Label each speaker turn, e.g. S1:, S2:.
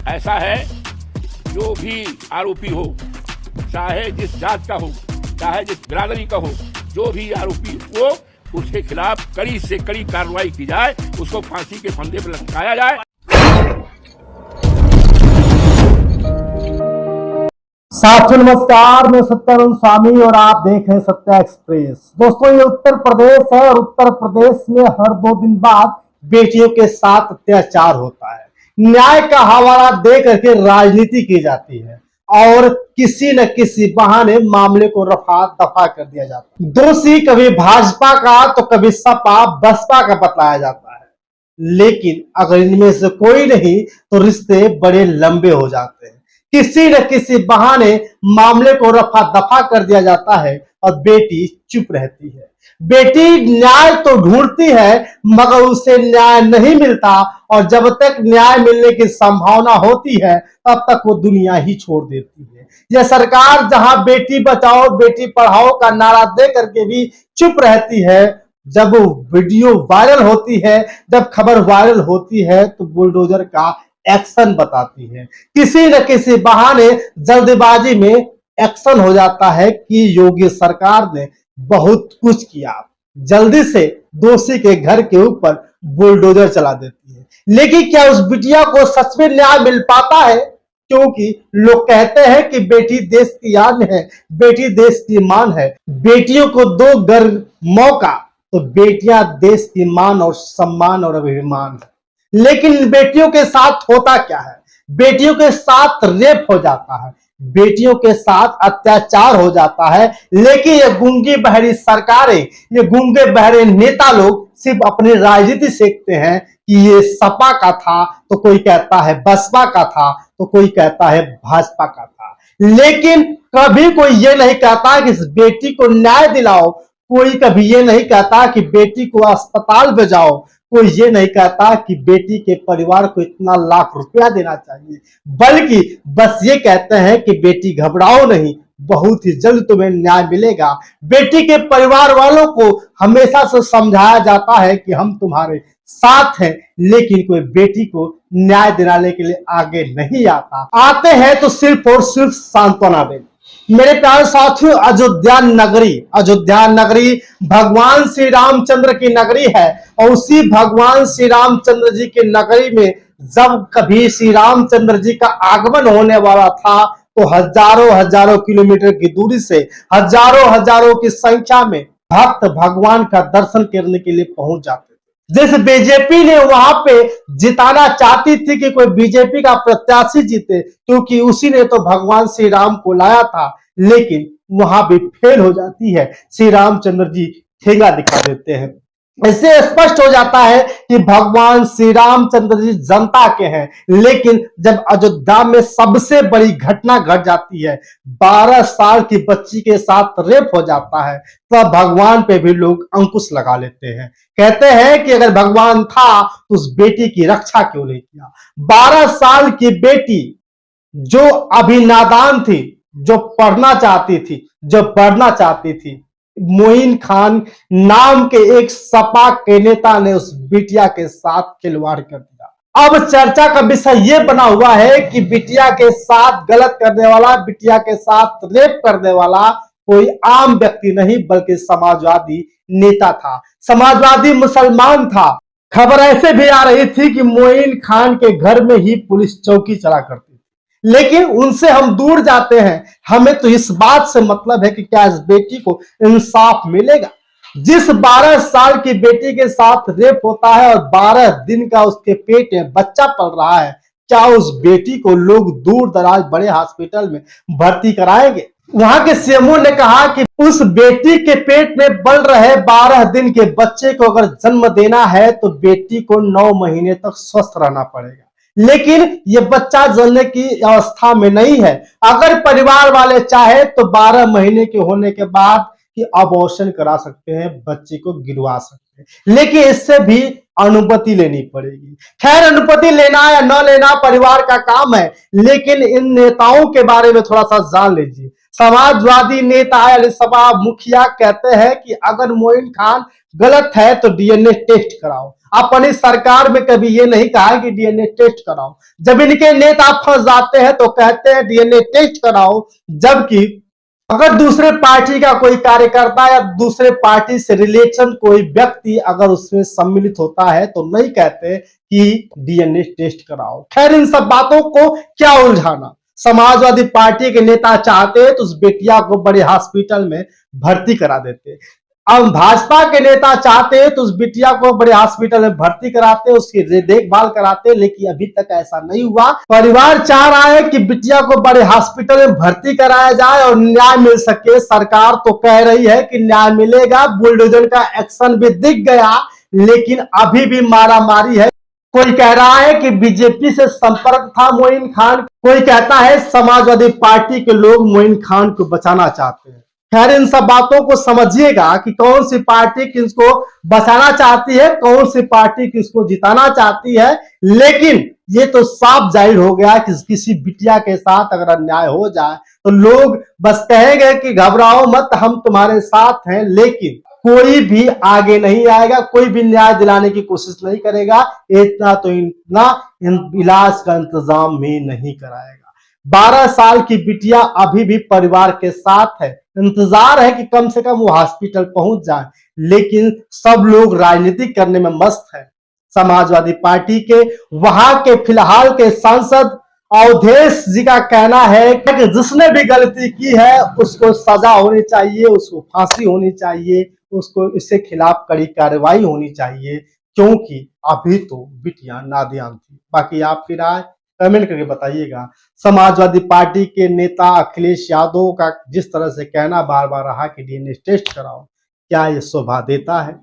S1: ऐसा है, जो भी आरोपी हो, चाहे जिस जात का हो, चाहे जिस बिरादरी का हो, जो भी आरोपी हो, उसके खिलाफ कड़ी से कड़ी कार्रवाई की जाए, उसको फांसी के फंदे पर लटकाया जाए।
S2: साथियों नमस्कार, मैं सत्यानंद स्वामी और आप देख रहे हैं सत्या एक्सप्रेस। दोस्तों, ये उत्तर प्रदेश है और उत्तर प्रदेश में हर 2 दिन बाद बेटियों के साथ अत्याचार होता है। न्याय का हवाला दे करके राजनीति की जाती है और किसी न किसी बहाने मामले को रफा दफा कर दिया जाता है। दोषी कभी भाजपा का तो कभी सपा बसपा का बतलाया जाता है, लेकिन अगर इनमें से कोई नहीं तो रिश्ते बड़े लंबे हो जाते हैं। किसी न किसी बहाने मामले को रफा दफा कर दिया जाता है और बेटी चुप रहती है। बेटी न्याय तो ढूंढती है मगर उसे न्याय नहीं मिलता और जब तक न्याय मिलने की संभावना होती है तब तक वो दुनिया ही छोड़ देती है। यह सरकार जहां बेटी बचाओ बेटी पढ़ाओ का नारा दे करके भी चुप रहती है, जब वीडियो वायरल होती है, जब खबर वायरल होती है तो बुलडोजर का एक्शन बताती है। किसी न किसी बहाने जल्दबाजी में एक्शन हो जाता है कि योगी सरकार ने बहुत कुछ किया, जल्दी से दोषी के घर के ऊपर बुलडोजर चला देती है। लेकिन क्या उस बिटिया को सच में न्याय मिल पाता है? क्योंकि लोग कहते हैं कि बेटी देश की आन है, बेटी देश की मान है। बेटियों को दो गर्व मौका तो बेटियां देश की मान और सम्मान और अभिमान है। लेकिन बेटियों के साथ होता क्या है? बेटियों के साथ रेप हो जाता है, बेटियों के साथ अत्याचार हो जाता है। लेकिन ये गूंगी बहरी सरकारें, ये गूंगे बहरे नेता लोग सिर्फ अपनी राजनीति सीखते हैं कि ये सपा का था तो कोई कहता है बसपा का था तो कोई कहता है भाजपा का था, लेकिन कभी कोई ये नहीं कहता कि इस बेटी को न्याय दिलाओ। कोई कभी ये नहीं कहता कि बेटी को अस्पताल भेजाओ। कोई ये नहीं कहता कि बेटी के परिवार को इतना लाख रुपया देना चाहिए, बल्कि बस ये कहते हैं कि बेटी घबराओ नहीं, बहुत ही जल्द तुम्हें न्याय मिलेगा। बेटी के परिवार वालों को हमेशा से समझाया जाता है कि हम तुम्हारे साथ हैं, लेकिन कोई बेटी को न्याय दिलाने के लिए आगे नहीं आता। आते हैं तो सिर्फ और सिर्फ सांत्वना देने। मेरे प्यारे साथियों, अयोध्या नगरी भगवान श्री रामचंद्र की नगरी है और उसी भगवान श्री रामचंद्र जी की नगरी में जब कभी श्री रामचंद्र जी का आगमन होने वाला था तो हजारों किलोमीटर की दूरी से हजारों की संख्या में भक्त भगवान का दर्शन करने के लिए पहुंच जाते थे। जैसे बीजेपी ने वहां पे जिताना चाहती थी कि कोई बीजेपी का प्रत्याशी जीते, क्योंकि उसी ने तो भगवान श्री राम को लाया था, लेकिन वहां भी फेल हो जाती है। श्री रामचंद्र जी ठेंगा दिखा देते हैं। इससे स्पष्ट हो जाता है कि भगवान श्री रामचंद्र जी जनता के हैं। लेकिन जब अयोध्या में सबसे बड़ी घटना घट जाती है, 12 साल की बच्ची के साथ रेप हो जाता है, तब भगवान पे भी लोग अंकुश लगा लेते हैं। कहते हैं कि अगर भगवान था तो उस बेटी की रक्षा क्यों नहीं किया? 12 साल की बेटी जो अभी नादान थी, जो पढ़ना चाहती थी, जो बढ़ना चाहती थी, मोइन खान नाम के एक सपा के नेता ने उस बिटिया के साथ खिलवाड़ कर दिया। अब चर्चा का विषय यह बना हुआ है कि बिटिया के साथ गलत करने वाला, बिटिया के साथ रेप करने वाला कोई आम व्यक्ति नहीं बल्कि समाजवादी नेता था, समाजवादी मुसलमान था। खबर ऐसे भी आ रही थी कि मोइन खान के घर में ही पुलिस चौकी चला करती, लेकिन उनसे हम दूर जाते हैं। हमें तो इस बात से मतलब है कि क्या इस बेटी को इंसाफ मिलेगा? जिस 12 साल की बेटी के साथ रेप होता है और 12 दिन का उसके पेट में बच्चा पल रहा है, क्या उस बेटी को लोग दूर दराज बड़े हॉस्पिटल में भर्ती कराएंगे? वहां के सीएमओ ने कहा कि उस बेटी के पेट में पल रहे 12 दिन के बच्चे को अगर जन्म देना है तो बेटी को 9 महीने तक स्वस्थ रहना पड़ेगा, लेकिन ये बच्चा जलने की अवस्था में नहीं है। अगर परिवार वाले चाहे तो 12 महीने के होने के बाद कि अबॉर्शन करा सकते हैं, बच्चे को गिरवा सकते हैं, लेकिन इससे भी अनुमति लेनी पड़ेगी। खैर, अनुमति लेना या न लेना परिवार का काम है, लेकिन इन नेताओं के बारे में थोड़ा सा जान लीजिए। समाजवादी नेता अलीसबा मुखिया कहते हैं कि अगर मोइन खान गलत है तो डीएनए टेस्ट कराओ। अपनी सरकार में कभी ये नहीं कहा कि डीएनए टेस्ट कराओ। जब इनके नेता फंस जाते हैं तो कहते हैं डीएनए टेस्ट कराओ, जबकि अगर दूसरे पार्टी का कोई कार्यकर्ता या दूसरे पार्टी से रिलेशन कोई व्यक्ति अगर उसमें सम्मिलित होता है तो नहीं कहते कि डीएनए टेस्ट कराओ। खैर, इन सब बातों को क्या उलझाना। समाजवादी पार्टी के नेता चाहते तो उस बेटिया को बड़े हॉस्पिटल में भर्ती करा देते। अब भाजपा के नेता चाहते तो उस बिटिया को बड़े हॉस्पिटल में भर्ती कराते, उसकी देखभाल कराते, लेकिन अभी तक ऐसा नहीं हुआ। परिवार चाह रहा है कि बिटिया को बड़े हॉस्पिटल में भर्ती कराया जाए और न्याय मिल सके। सरकार तो कह रही है कि न्याय मिलेगा, बुलडोजर का एक्शन भी दिख गया, लेकिन अभी भी मारामारी है। कोई कह रहा है कि बीजेपी से संपर्क था मोइन खान, कोई कहता है समाजवादी पार्टी के लोग मोइन खान को बचाना चाहते हैं। खैर, इन सब बातों को समझिएगा कि कौन सी पार्टी किसको बचाना चाहती है, कौन सी पार्टी किसको जिताना चाहती है। लेकिन ये तो साफ जाहिर हो गया कि किसी बिटिया के साथ अगर अन्याय हो जाए तो लोग बस कहेंगे कि घबराओ मत, हम तुम्हारे साथ हैं, लेकिन कोई भी आगे नहीं आएगा, कोई भी न्याय दिलाने की कोशिश नहीं करेगा। इतना तो इतना इलाज का इंतजाम भी नहीं कराएगा। 12 साल की बिटिया अभी भी परिवार के साथ है। इंतजार है कि कम से कम वो हॉस्पिटल पहुंच जाए, लेकिन सब लोग राजनीति करने में मस्त है। समाजवादी पार्टी के वहां के फिलहाल के सांसद अवधेश जी का कहना है कि जिसने भी गलती की है उसको सजा होनी चाहिए, उसको फांसी होनी चाहिए, उसको इसके खिलाफ कड़ी कार्रवाई होनी चाहिए, क्योंकि अभी तो बिटिया नादान थी। बाकी आपकी राय कमेंट करके बताइएगा। समाजवादी पार्टी के नेता अखिलेश यादव का जिस तरह से कहना बार बार रहा कि डीएनए टेस्ट कराओ, क्या ये शोभा देता है?